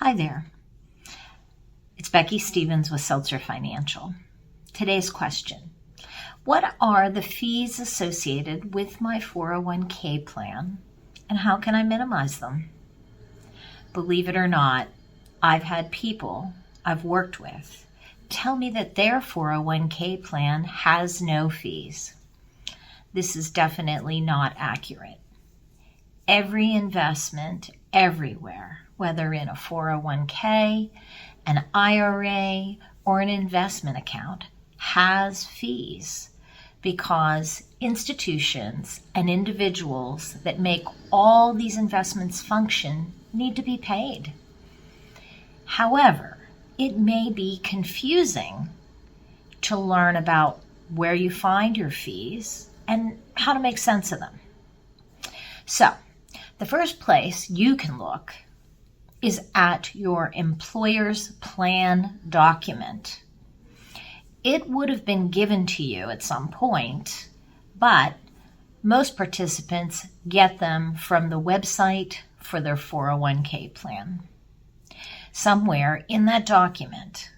Hi there. It's Becky Stevens with Seltzer Financial. Today's question: what are the fees associated with my 401k plan, and how can I minimize them? Believe it or not, I've had people I've worked with tell me that their 401k plan has no fees. This is definitely not accurate. Every investment everywhere, whether in a 401k, an IRA, or an investment account, has fees because institutions and individuals that make all these investments function need to be paid. However, it may be confusing to learn about where you find your fees and how to make sense of them. So, the first place you can look is at your employer's plan document. It would have been given to you at some point, but most participants get them from the website for their 401k plan. Somewhere in that document,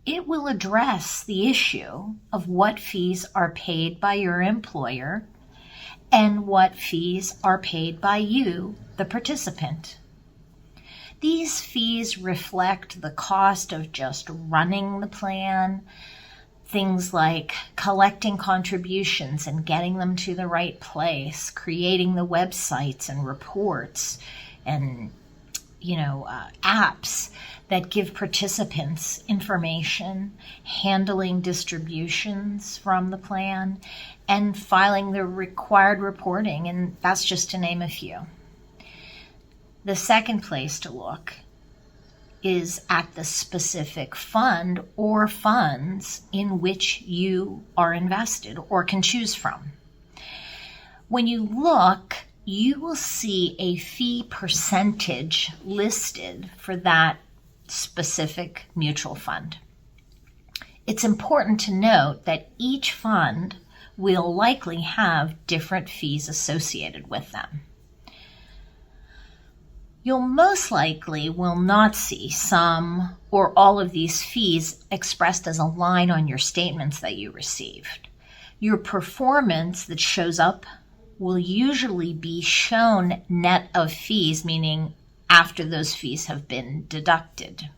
it will address the issue of what fees are paid by your employer and what fees are paid by you, the participant. These fees reflect the cost of just running the plan, things like collecting contributions and getting them to the right place, creating the websites and reports and apps that give participants information, handling distributions from the plan, and filing the required reporting, and that's just to name a few. The second place to look is at the specific fund or funds in which you are invested or can choose from. When you look, you will see a fee percentage listed for that specific mutual fund. It's important to note that each fund will likely have different fees associated with them. You'll most likely will not see some or all of these fees expressed as a line on your statements that you received. Your performance that shows up will usually be shown net of fees, meaning after those fees have been deducted.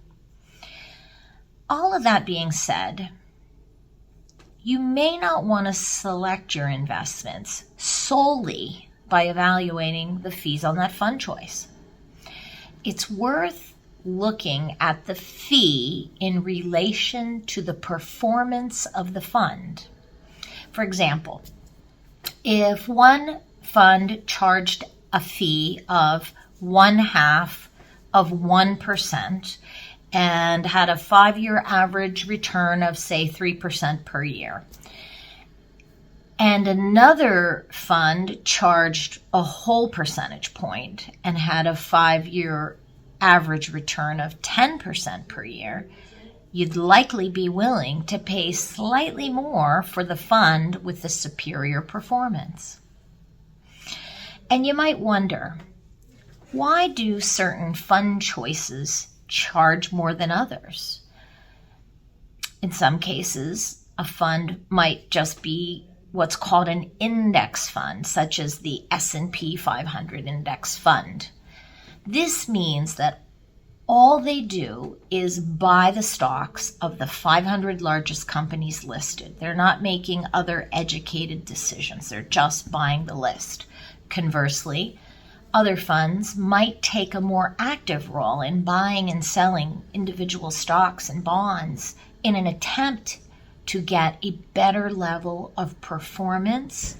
All of that being said, you may not want to select your investments solely by evaluating the fees on that fund choice. It's worth looking at the fee in relation to the performance of the fund. For example, if one fund charged a fee of 0.5% and had a 5-year average return of, say, 3% per year, and another fund charged a whole percentage point and had a 5-year average return of 10% per year, you'd likely be willing to pay slightly more for the fund with the superior performance. And you might wonder, why do certain fund choices charge more than others? In some cases, a fund might just be what's called an index fund, such as the S&P 500 index fund. This means that all they do is buy the stocks of the 500 largest companies listed. They're not making other educated decisions. They're just buying the list. Conversely, other funds might take a more active role in buying and selling individual stocks and bonds in an attempt to get a better level of performance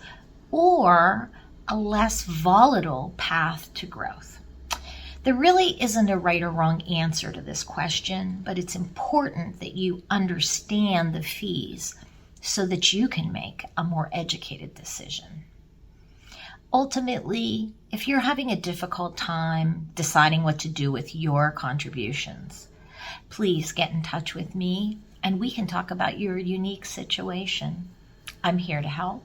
or a less volatile path to growth. There really isn't a right or wrong answer to this question, but it's important that you understand the fees so that you can make a more educated decision. Ultimately, if you're having a difficult time deciding what to do with your contributions, please get in touch with me and we can talk about your unique situation. I'm here to help.